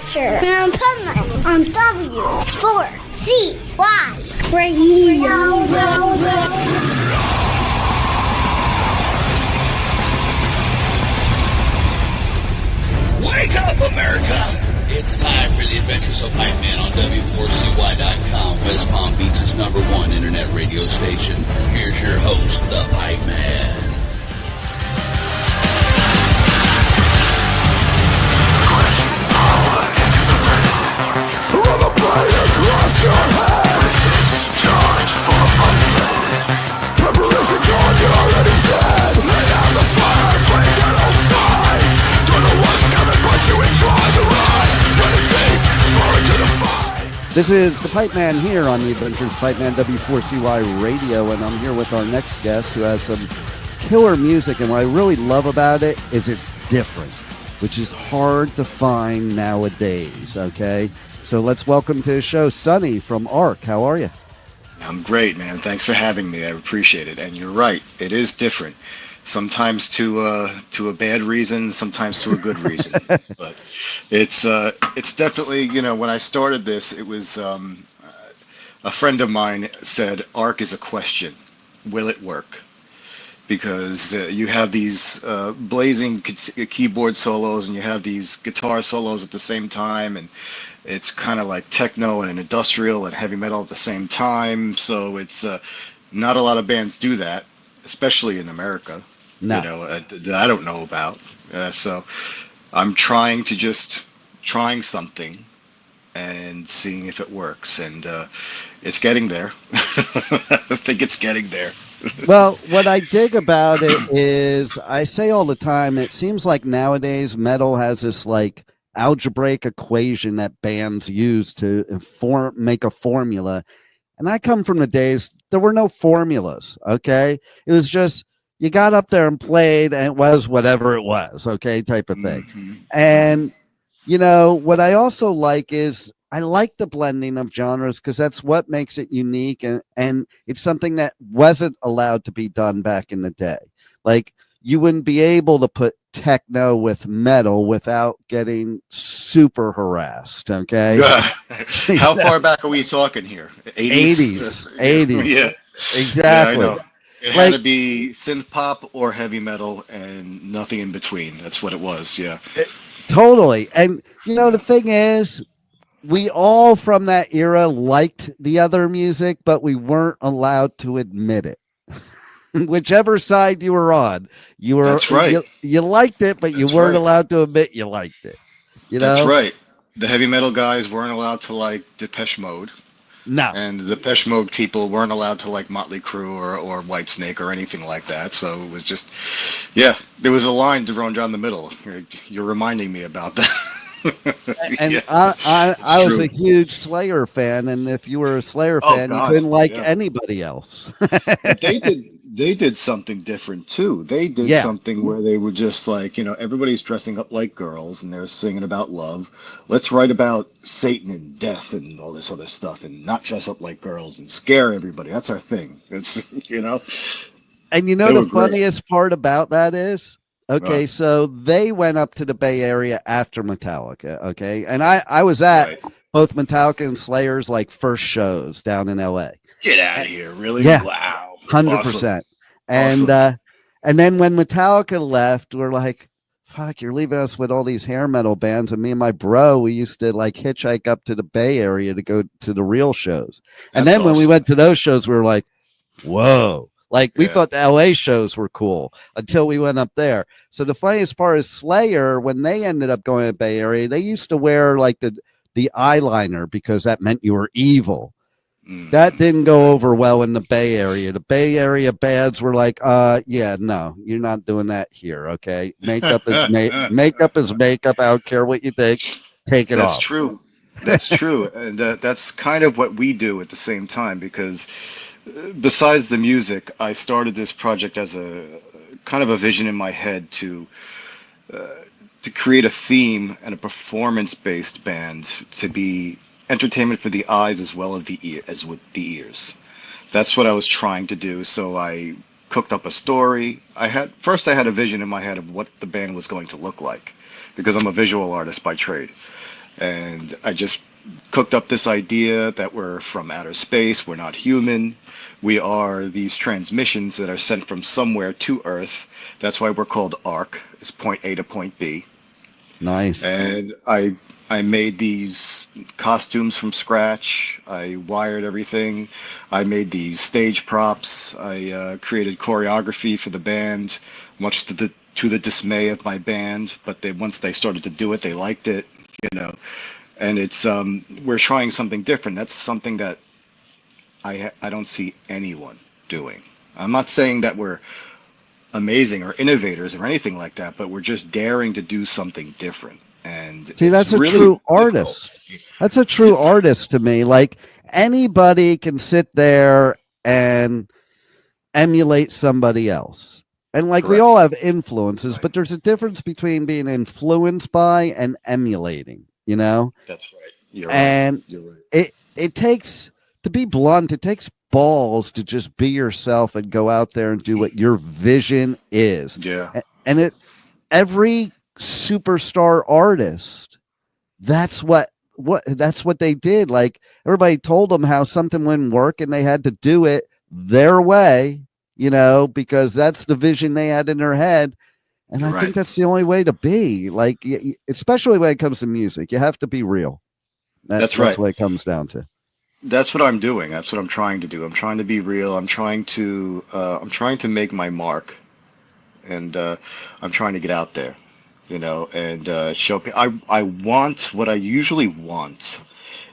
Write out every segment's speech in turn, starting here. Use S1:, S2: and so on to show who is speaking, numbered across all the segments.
S1: Asher and Pipeman on W4CY Radio.
S2: Wake up, America! It's time for the adventures of Pipeman on W4CY.com, West Palm Beach's #1 internet radio station. Here's your host, the Pipeman.
S3: Across your head. Resist charge for unleaded. Preparation gone, you're already dead. Lay down the fire, flame on all sides. Don't know what's coming, but you enjoy the ride. Running deep, far into the fight.
S4: This is the Pipeman here on the Adventures of Pipeman W4CY Radio, and I'm here with our next guest who has some killer music, and what I really love about it is it's different, which is hard to find nowadays, okay? So let's welcome to the show Sonny from ARC. How are you?
S5: I'm great, man. Thanks for having me. I appreciate it. And you're right. It is different. Sometimes to a bad reason, sometimes to a good reason. But it's definitely, you know, when I started this, it was a friend of mine said, ARC is a question. Will it work? Because you have these blazing keyboard solos and you have these guitar solos at the same time, and it's kind of like techno and industrial and heavy metal at the same time. So it's not a lot of bands do that, especially in America. No. You know, that I don't know about. So I'm trying something and seeing if it works, and it's getting there. I think it's getting there.
S4: Well, what I dig about it is, I say all the time, it seems like nowadays metal has this like algebraic equation that bands use to make a formula. And I come from the days there were no formulas, okay? It was just you got up there and played and it was whatever it was, okay, type of thing. Mm-hmm. And, you know, what I also like is I like the blending of genres because that's what makes it unique, and it's something that wasn't allowed to be done back in the day. Like, you wouldn't be able to put techno with metal without getting super harassed, okay?
S5: How far back are we talking here?
S4: 80s. Yeah, exactly.
S5: Yeah, I know. It had to be synth pop or heavy metal and nothing in between. That's what it was, yeah.
S4: Totally. And, you know, the thing is, we all from that era liked the other music, but we weren't allowed to admit it. Whichever side you were on, you were.
S5: That's right.
S4: You liked it, but you weren't allowed to admit you liked it. You know?
S5: That's right. The heavy metal guys weren't allowed to like Depeche Mode.
S4: No.
S5: And the Depeche Mode people weren't allowed to like Motley Crue or Whitesnake or anything like that. So it was just, yeah, there was a line drawn down the middle. You're reminding me about that.
S4: And
S5: yeah,
S4: I was a huge Slayer fan, and if you were a Slayer fan, you couldn't like anybody else.
S5: But they did something different too. They did something where they were just like, you know, everybody's dressing up like girls and they're singing about love. Let's write about Satan and death and all this other stuff and not dress up like girls and scare everybody. That's our thing. It's, you know.
S4: And you know the funniest part about that is, okay, so they went up to the Bay Area after Metallica, okay? And I was at both Metallica and Slayer's like first shows down in LA.
S5: Get out of here, really?
S4: Yeah.
S5: Wow.
S4: 100%. And and then when Metallica left, we're like, fuck, you're leaving us with all these hair metal bands. And me and my bro, we used to like hitchhike up to the Bay Area to go to the real shows. And then when we went to those shows, we were like, whoa. Like, we thought the LA shows were cool until we went up there. So the funniest part is Slayer, when they ended up going to the Bay Area, they used to wear like the eyeliner because that meant you were evil. That didn't go over well in the Bay Area. The Bay Area bands were like, yeah, no, you're not doing that here, okay? Makeup is makeup is makeup. I don't care what you think. Take it off.
S5: That's true. That's true. And that's kind of what we do at the same time, because besides the music, I started this project as a kind of a vision in my head to create a theme and a performance-based band to be entertainment for the eyes as well as with the ears. That's what I was trying to do. So I cooked up a story. I had a vision in my head of what the band was going to look like, because I'm a visual artist by trade. And I just cooked up this idea that we're from outer space, we're not human. We are these transmissions that are sent from somewhere to Earth. That's why we're called ARC. It's point A to point B.
S4: Nice.
S5: And I made these costumes from scratch. I wired everything. I made these stage props. I created choreography for the band, much to the dismay of my band. But once they started to do it, they liked it, you know. And it's we're trying something different. That's something that I don't see anyone doing. I'm not saying that we're amazing or innovators or anything like that, but we're just daring to do something different. And
S4: see, that's a
S5: really
S4: true artist. That's a true artist to me. Like anybody can sit there and emulate somebody else. And like we
S5: Correct.
S4: all have influences,
S5: Right.
S4: but there's a difference between being influenced by and emulating, you know?
S5: That's right. You're
S4: And
S5: right. You're right.
S4: it takes, to be blunt, it takes balls to just be yourself and go out there and do what your vision is.
S5: Yeah.
S4: And every superstar artist, that's what they did. Like everybody told them how something wouldn't work and they had to do it their way, you know, because that's the vision they had in their head. And I
S5: Right.
S4: think that's the only way to be, like, especially when it comes to music. You have to be real.
S5: That's right.
S4: That's what it comes down to.
S5: That's what I'm doing. That's what I'm trying to do. I'm trying to be real. I'm trying to make my mark, and I'm trying to get out there, you know, and show people. I want, what I usually want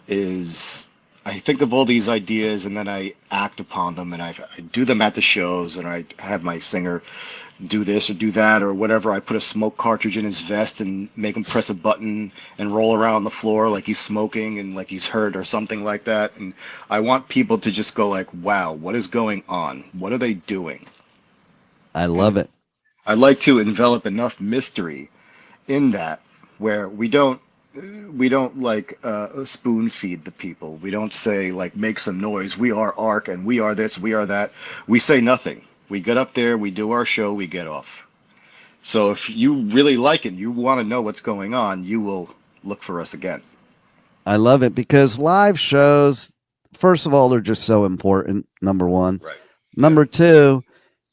S5: is, I think of all these ideas and then I act upon them, and I do them at the shows, and I have my singer do this or do that or whatever. I put a smoke cartridge in his vest and make him press a button and roll around the floor like he's smoking and like he's hurt or something like that. And I want people to just go like, wow, what is going on? What are they doing?
S4: I love it.
S5: I like to envelop enough mystery in that where we don't like spoon feed the people. We don't say like, make some noise. We are ARC and we are this, we are that. We say nothing. We get up there, we do our show, we get off. So if you really like it, you want to know what's going on, you will look for us again.
S4: I love it because live shows, first of all, they're just so important. Number one.
S5: Right.
S4: Number two,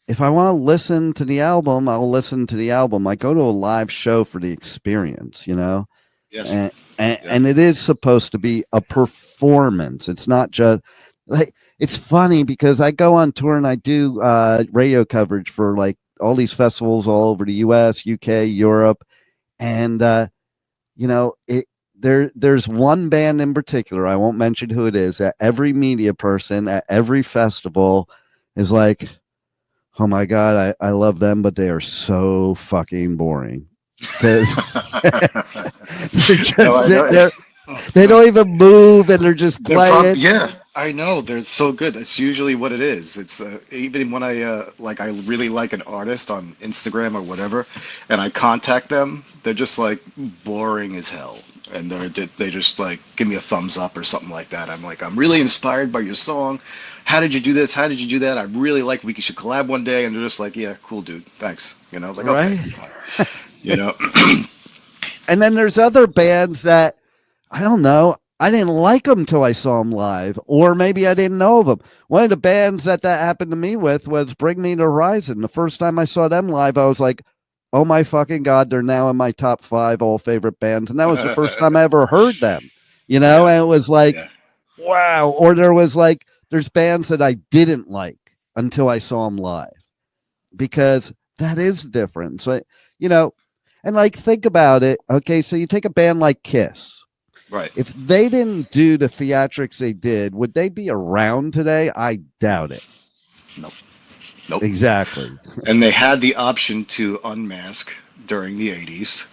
S4: if I want to listen to the album, I'll listen to the album. I go to a live show for the experience, you know?
S5: Yes.
S4: And it is supposed to be a performance. It's not just like, it's funny because I go on tour and I do radio coverage for like all these festivals all over the US, UK, Europe. And, you know, there's one band in particular, I won't mention who it is, that every media person at every festival is like, oh my God, I love them, but they are so fucking boring. They're just sitting there. They don't even move and they're just playing.
S5: Yeah, I know. They're so good. That's usually what it is. It's even when I really like an artist on Instagram or whatever, and I contact them, they're just like boring as hell. And they just like give me a thumbs up or something like that. I'm like, I'm really inspired by your song. How did you do this? How did you do that? I really like, we should collab one day. And they're just like, yeah, cool, dude. Thanks. You know, like,
S4: right?
S5: Okay. You know.
S4: And then there's other bands that, I don't know, I didn't like them till I saw them live, or maybe I didn't know of them. One of the bands that happened to me with was Bring Me to Horizon. The first time I saw them live, I was like, oh my fucking God, they're now in my top 5 all favorite bands. And that was the first time I ever heard them, you know, and it was like, wow. Or there's bands that I didn't like until I saw them live, because that is different. So, you know, and like, think about it. Okay. So you take a band like Kiss.
S5: Right.
S4: If they didn't do the theatrics they did, would they be around today? I doubt it.
S5: Nope.
S4: Exactly.
S5: And they had the option to unmask during the 80s,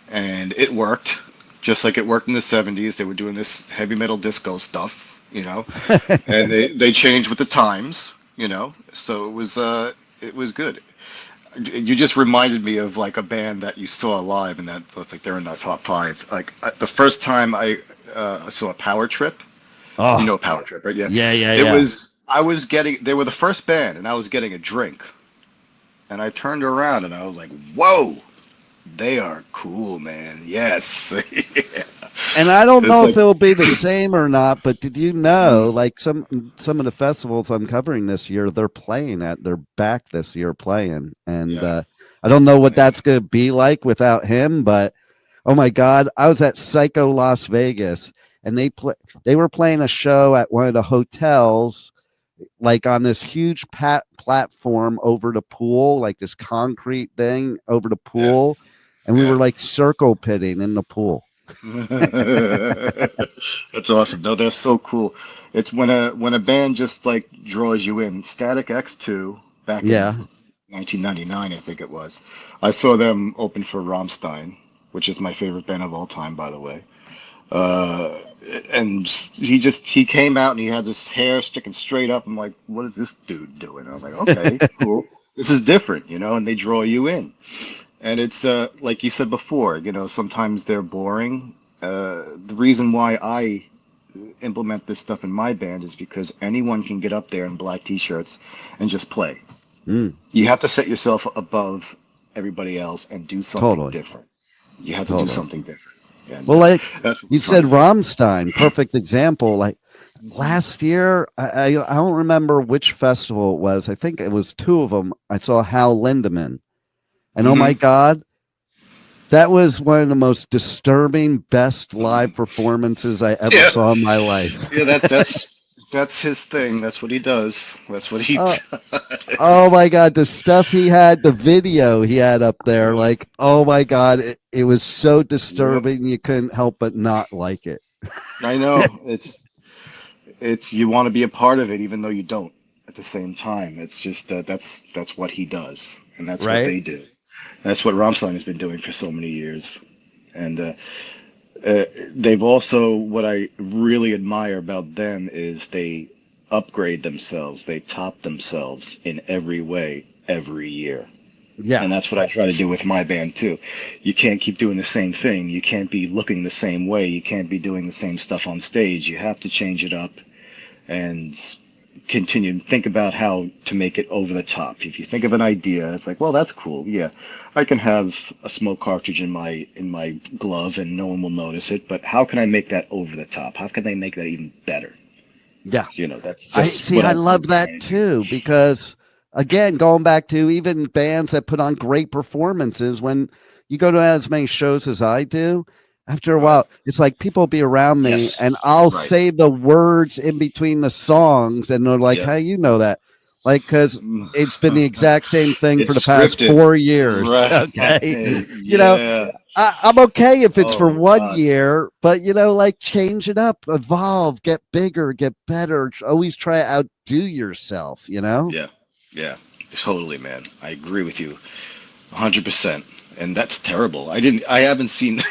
S5: and it worked, just like it worked in the 70s. They were doing this heavy metal disco stuff, you know, and they changed with the times, you know, so it was good. You just reminded me of like a band that you saw live, and that looks like they're in the top 5. Like the first time I saw Power Trip.
S4: Oh,
S5: you know Power Trip, right? Yeah. They were the first band, and I was getting a drink, and I turned around and I was like, whoa, They are cool, man. Yes. Yeah.
S4: And I don't
S5: It's
S4: know if
S5: like,
S4: it'll be the same or not, but did you know,
S5: mm,
S4: like some of the festivals I'm covering this year, they're back this year playing, and
S5: yeah,
S4: I don't know what
S5: yeah,
S4: that's going to be like without him, but oh my God, I was at Psycho Las Vegas, and they were playing a show at one of the hotels, like on this huge platform over the pool, like this concrete thing over the
S5: yeah,
S4: pool, and we
S5: yeah.
S4: were like circle pitting in the pool.
S5: That's awesome. No, they're so cool. It's when a band just like draws you in. Static X2 back in
S4: Yeah.
S5: 1999, I think it was. I saw them open for Rammstein, which is my favorite band of all time, by the way. Uh, and he came out and he had this hair sticking straight up. I'm like, what is this dude doing? I'm like, okay, cool. This is different, and they draw you in. And it's like you said before, sometimes they're boring. The reason why I implement this stuff in my band is because anyone can get up there in black t-shirts and just play.
S4: Mm,
S5: You have to set yourself above everybody else and do something
S4: totally.
S5: different. You have to do
S4: Totally.
S5: something different. And
S4: Well, like
S5: that's what
S4: you
S5: we're trying
S4: said,
S5: to do.
S4: Rammstein, perfect example. Like
S5: Mhm.
S4: last year, I don't remember which festival it was. I think it was two of them. I saw Hal Lindemann, and oh my
S5: Hmm.
S4: God, that was one of the most disturbing, best live performances I ever
S5: Yeah,
S4: saw in my life.
S5: yeah, that's his thing. That's what he does. That's what he
S4: Uh, oh
S5: does.
S4: my God, the stuff he had, the video he had up there, like, oh my God, it was so
S5: Yep,
S4: disturbing. You couldn't help but not like it.
S5: I know. It's you want to be a part of it, even though you don't. At the same time, it's just that's what he does, and that's what
S4: Right?
S5: they do. That's what Rammstein has been doing for so many years. And they've also, what I really admire about them is they upgrade themselves, they top themselves in every way every year.
S4: Yeah.
S5: And that's what I try to do with my band too. You can't keep doing the same thing. You can't be looking the same way. You can't be doing the same stuff on stage. You have to change it up and continue to think about how to make it over the top. If you think of an idea, it's like, well, that's cool. Yeah, I can have a smoke cartridge in my glove and no one will notice it. But how can I make that over the top? How can they make that even better?
S4: Yeah.
S5: That's
S4: I
S5: just
S4: see.
S5: what
S4: I
S5: I'm
S4: love that
S5: trying to do.
S4: too because, again, going back to even bands that put on great performances, when you go to as many shows as I do, after a
S5: Right.
S4: while, it's like people be around me
S5: Yes.
S4: and I'll
S5: Right.
S4: say the words in between the songs, and they're like,
S5: Yep.
S4: "How you know that?" Like, because
S5: Mm.
S4: it's been the exact same thing for the
S5: It's
S4: past
S5: scripted.
S4: 4 years.
S5: Right.
S4: Okay, you know,
S5: Yeah.
S4: I'm okay if it's for
S5: Oh
S4: one
S5: God.
S4: year, but like change it up, evolve, get bigger, get better. Always try to outdo yourself.
S5: Yeah. Yeah. Totally, man. I agree with you. 100%. And that's terrible. I haven't seen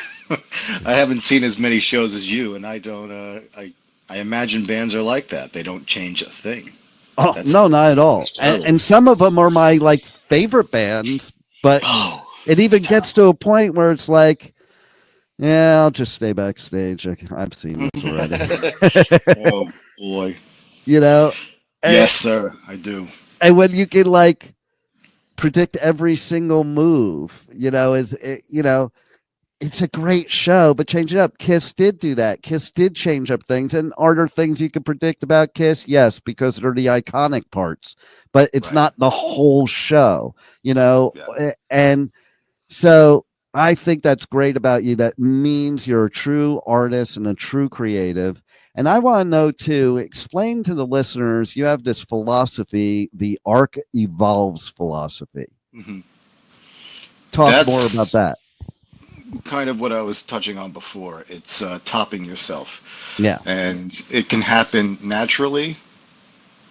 S5: I haven't seen as many shows as you, and I don't I imagine bands are like that. They don't change a thing.
S4: Oh, no,
S5: That's
S4: not at all.
S5: that's
S4: And,
S5: terrible.
S4: and some of them are my like favorite bands, but
S5: Oh,
S4: it
S5: it's
S4: even gets to
S5: terrible.
S4: a point where it's like, yeah, I'll just stay backstage. I've seen this already.
S5: Oh boy.
S4: you know, and,
S5: Yes, sir. I do.
S4: and when you can like predict every single move, it's a great show, but change it up. Kiss did do that. Kiss did change up things. And are there things you could predict about Kiss? Yes, because they're the iconic parts, but it's
S5: Right.
S4: not the whole show.
S5: Yeah.
S4: And so I think that's great about you. That means you're a true artist and a true creative. And I want to know too, explain to the listeners, you have this philosophy, the arc evolves philosophy.
S5: Hmm.
S4: Talk more about
S5: That's
S4: that.
S5: kind of what I was touching on before. It's topping yourself,
S4: Yeah.
S5: and it can happen naturally,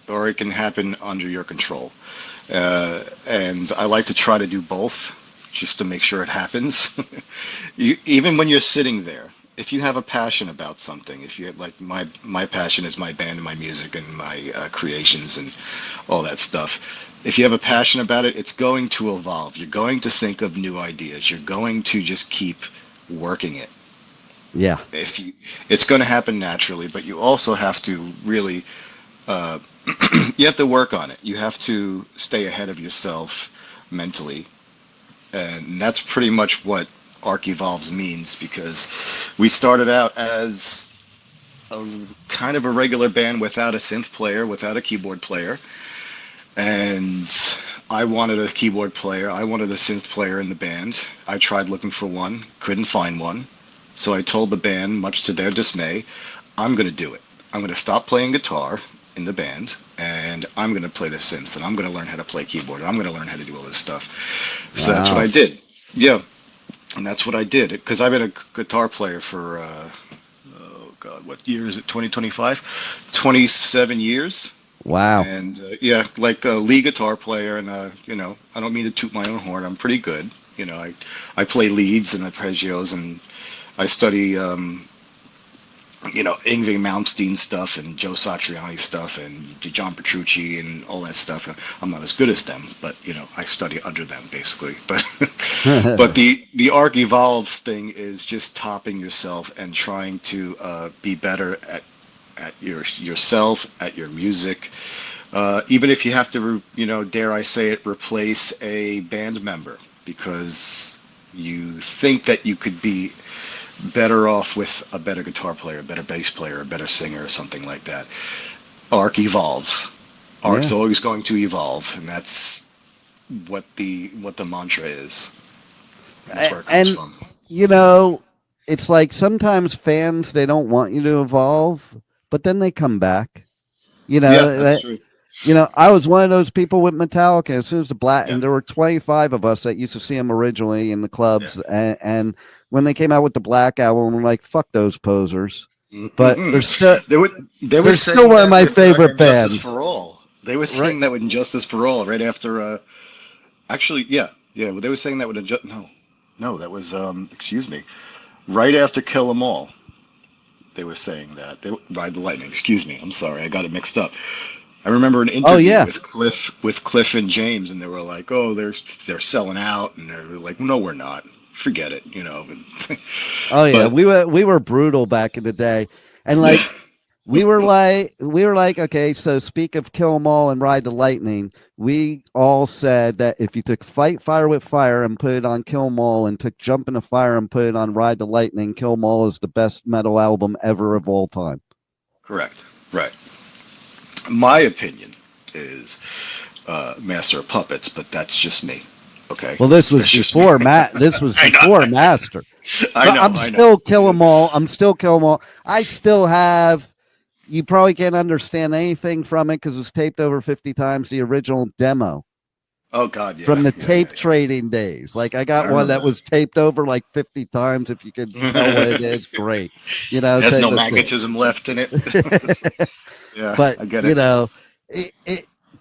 S5: or it can happen under your control. And I like to try to do both just to make sure it happens. Even when you're sitting there, if you have a passion about something, if you like my passion is my band and my music and my creations and all that stuff. If you have a passion about it, it's going to evolve. You're going to think of new ideas. You're going to just keep working it.
S4: Yeah.
S5: If you, it's going to happen naturally, but you also have to really uh, you have to work on it. You have to stay ahead of yourself mentally And that's pretty much what Arc Evolves means, because we started out as a kind of a regular band without a synth player, without a keyboard player. And I wanted a keyboard player. I wanted a synth player in the band. I tried looking for one, couldn't find one. So I told the band, much to their dismay, I'm going to do it. I'm going to stop playing guitar in the band, and I'm going to play the synths, and I'm going to learn how to play keyboard, and I'm going to learn how to do all this stuff. So that's what I did. Yeah, and that's what I did. Because I've been a guitar player for, oh God, what year is it, 2025? 27 years.
S4: Wow.
S5: And yeah, like a lead guitar player, and you know, I don't mean to toot my own horn. I'm pretty good. You know, I play leads and arpeggios, and I study you know, Yngwie Malmsteen stuff and Joe Satriani stuff and John Petrucci and all that stuff. I'm not as good as them, but you know, I study under them basically. But but the Arc Evolves thing is just topping yourself and trying to be better at yourself, at your music. Even if you have to, you know, dare I say it, replace a band member because you think that you could be better off with a better guitar player, a better bass player, a better singer, or something like that. Arc evolves. Arc's always going to evolve, and that's what the mantra is. That's where it comes from.
S4: You know, it's like sometimes fans, they don't want you to evolve, but then they come back. You know,
S5: yeah, that's true.
S4: You know, I was one of those people with Metallica. As soon as the Black, and there were 25 of us that used to see them originally in the clubs, and when they came out with the Black Album, we're like, "Fuck those posers." But they're still they're still one of my favorite bands.
S5: Justice for All. They were saying that with Injustice for All right after. Actually, yeah. They were saying that with no, that was excuse me, right after Kill 'Em All. They were saying that they Ride the Lightning. Excuse me, I'm sorry, I got it mixed up. I remember an interview with Cliff and James, and they were like, "Oh, they're selling out," and they're like, "No, we're not. Forget it," you know.
S4: Oh yeah, but we were brutal back in the day, and like we were like, okay, so speak of Kill 'Em All and Ride the Lightning. We all said that if you took Fight Fire with Fire and put it on Kill 'Em All, and took Jump in the Fire and put it on Ride the Lightning, Kill 'Em All is the best metal album ever of all time.
S5: Correct. Right. My opinion is Master of Puppets, but that's just me. Okay.
S4: Well, this was before This was before Master. I'm still Kill 'Em All. I'm still Kill 'Em All. I still have. You probably can't understand anything from it because it's taped over 50 times. The original demo.
S5: Oh God, yeah.
S4: From the tape trading days. Like I got one that was taped over like 50 times. If you could tell what it is, great. You know,
S5: there's no magnetism left in it. Yeah,
S4: but
S5: I get it.
S4: You know,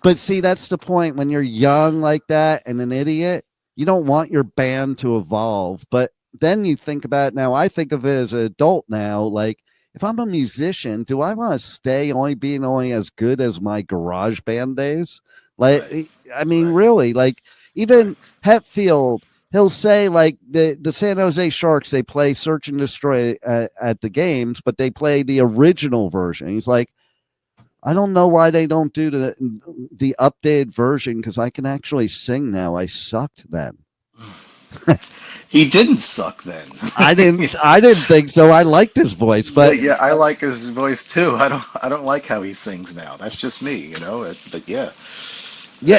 S4: but see, that's the point. When you're young like that and an idiot, you don't want your band to evolve. But then you think about it now. I think of it as an adult now. Like, if I'm a musician, do I want to stay being only as good as my garage band days? Like, I mean, really, like even Hetfield, he'll say like the San Jose Sharks, they play Search and Destroy at the games, but they play the original version. He's like, I don't know why they don't do the updated version because I can actually sing now. I sucked then.
S5: He didn't suck then.
S4: I didn't think so. I liked his voice, but
S5: yeah, I like his voice too. I don't like how he sings now. That's just me, you know. But yeah,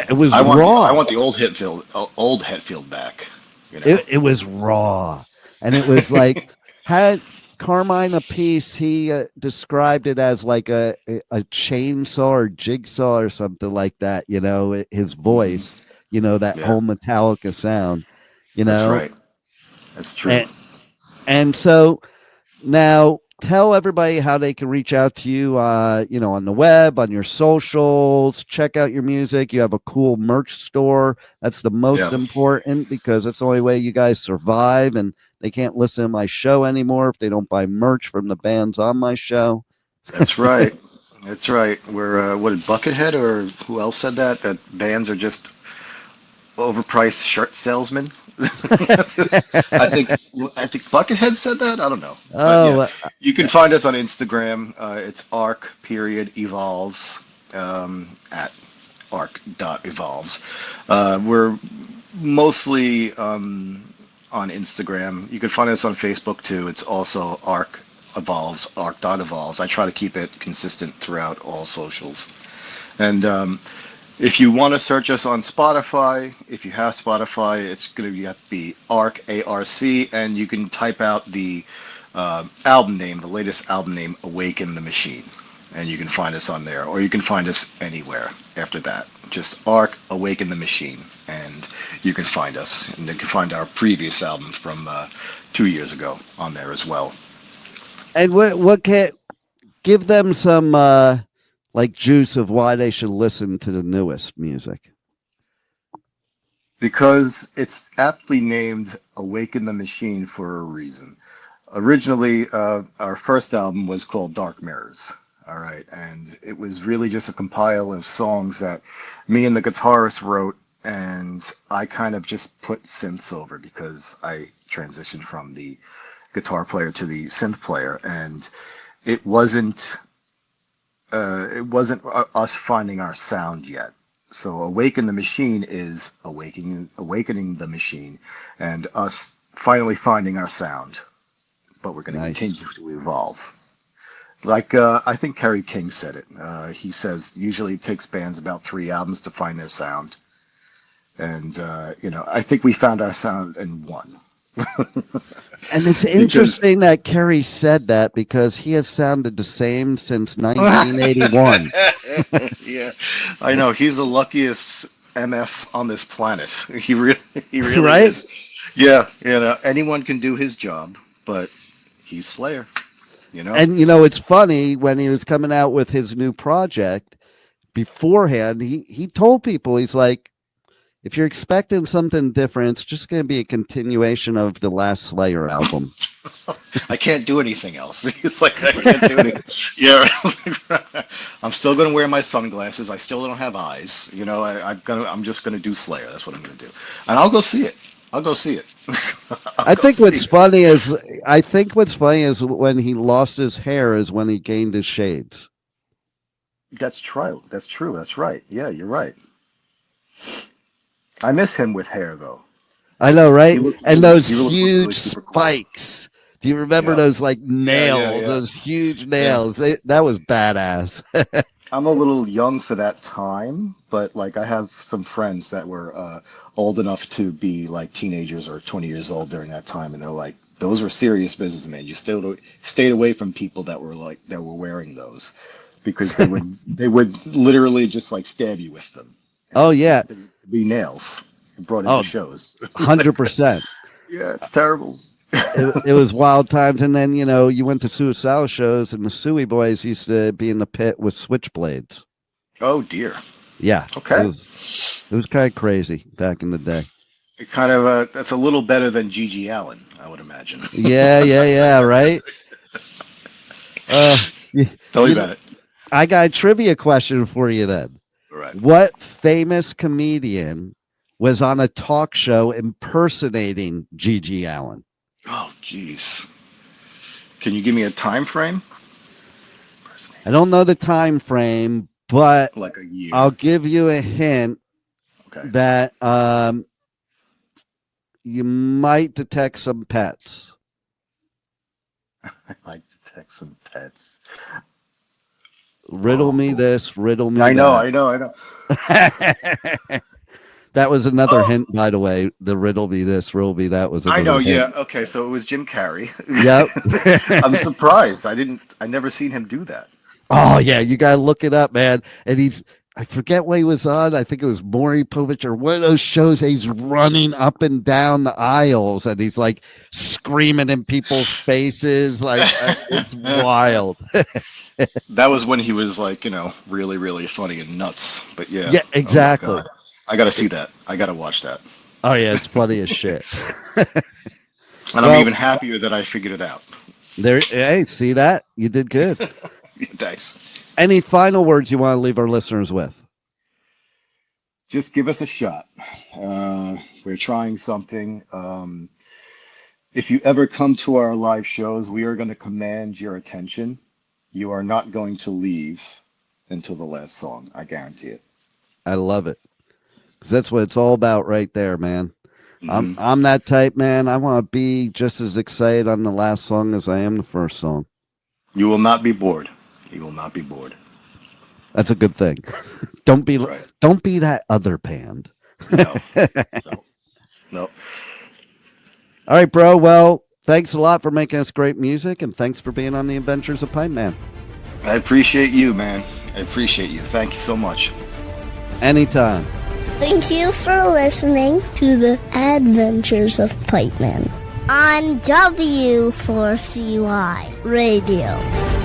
S4: it was
S5: raw. I want the old Hetfield back. You know?
S4: It was raw, and it was like had Carmine Appice. He described it as like a chainsaw or jigsaw or something like that. You know, his voice. You know, that whole Metallica sound. You know,
S5: that's right. That's true.
S4: And so now tell everybody how they can reach out to you, you know, on the web, on your socials, check out your music. You have a cool merch store. That's the most important because that's the only way you guys survive, and they can't listen to my show anymore if they don't buy merch from the bands on my show.
S5: That's right. That's right. We're, what did Buckethead or who else said that? That bands are just overpriced shirt salesmen. I think Buckethead said that. I don't know. You can find us on Instagram. It's arc.evolves at arc.evolves. We're Mostly on Instagram. You can find us on Facebook too. It's also arc.evolves. I try to keep it consistent throughout all socials. And if you want to search us on Spotify, if you have Spotify, it's going to have to be ARC, ARC, and you can type out the album name, the latest album name, Awaken the Machine. And you can find us on there, or you can find us anywhere after that. Just ARC, Awaken the Machine, and you can find us. And you can find our previous album from 2 years ago on there as well.
S4: And what can give them some like juice of why they should listen to the newest music?
S5: Because it's aptly named Awaken the Machine for a reason. Originally, our first album was called Dark Mirrors. All right, and it was really just a compile of songs that me and the guitarist wrote, and I kind of just put synths over because I transitioned from the guitar player to the synth player, and it wasn't us finding our sound yet. So Awaken the Machine is awakening the machine, and us finally finding our sound. But we're going to continue to evolve. Like I think Kerry King said it. He says usually it takes bands about 3 albums to find their sound, and I think we found our sound in 1.
S4: And it's interesting that Kerry said that because he has sounded the same since 1981.
S5: Yeah, I know. He's the luckiest MF on this planet. He really
S4: Right?
S5: is. Yeah, anyone can do his job, but he's Slayer.
S4: And it's funny when he was coming out with his new project beforehand, he told people, he's like, if you're expecting something different, it's just going to be a continuation of the last Slayer album.
S5: I can't do anything else. It's like I can't do anything. Yeah, I'm still going to wear my sunglasses. I still don't have eyes. I'm just going to do Slayer. That's what I'm going to do, and I'll go see it.
S4: I think what's funny is when he lost his hair is when he gained his shades.
S5: That's true. That's right. Yeah, you're right. I miss him with hair, though.
S4: I know, right? And those
S5: huge
S4: really spikes. Cool. Do you remember those like nails? Yeah. Those huge nails. Yeah. That was badass.
S5: I'm a little young for that time, but like I have some friends that were old enough to be like teenagers or 20 years old during that time, and they're like, those were serious business, man. You still stayed away from people that were wearing those because they would literally just like stab you with them.
S4: Oh yeah,
S5: there'd be nails brought into shows.
S4: 100%.
S5: Yeah, it's terrible.
S4: It was wild times, and then you went to Suicidal shows, and the Suey boys used to be in the pit with switchblades.
S5: Oh dear.
S4: Yeah.
S5: Okay.
S4: It was kind of crazy back in the day.
S5: It kind of that's a little better than G.G. Allen, I would imagine.
S4: Yeah, right.
S5: Tell me about it.
S4: I got a trivia question for you then.
S5: All right.
S4: What famous comedian was on a talk show impersonating G.G. Allen?
S5: Oh, geez. Can you give me a time frame?
S4: I don't know the time frame, but
S5: like a year.
S4: I'll give you a hint that you might detect some pets.
S5: I might detect some pets.
S4: Riddle me this, riddle me
S5: I
S4: that.
S5: know.
S4: That was another hint, by the way. The riddle me this, riddle me that was another hint.
S5: Yeah. Okay, so it was Jim Carrey.
S4: Yep.
S5: I'm surprised. I never seen him do that.
S4: Oh yeah, you gotta look it up, man. And I forget what he was on. I think it was Maury Povich or one of those shows. He's running up and down the aisles and he's like screaming in people's faces. Like it's wild.
S5: That was when he was like, really, really funny and nuts. But yeah.
S4: Yeah, exactly.
S5: Oh I gotta see that. I gotta watch that.
S4: Oh yeah, it's funny as shit.
S5: And I'm even happier that I figured it out.
S4: Hey, see that? You did good.
S5: Thanks.
S4: Any final words you want to leave our listeners with?
S5: Just give us a shot. We're trying something. If you ever come to our live shows, we are going to command your attention. You are not going to leave until the last song. I guarantee it.
S4: I love it. 'Cause that's what it's all about right there, man. I'm that type, man. I want to be just as excited on the last song as I am the first song.
S5: You will not be bored. You will not be bored.
S4: That's a good thing. Don't be
S5: Right.
S4: don't be that other band.
S5: No. No.
S4: All right, bro. Well, thanks a lot for making us great music, and thanks for being on the Adventures of Pipeman.
S5: I appreciate you, man. I appreciate you. Thank you so much.
S4: Anytime.
S1: Thank you for listening to the Adventures of Pipeman on W4CY Radio.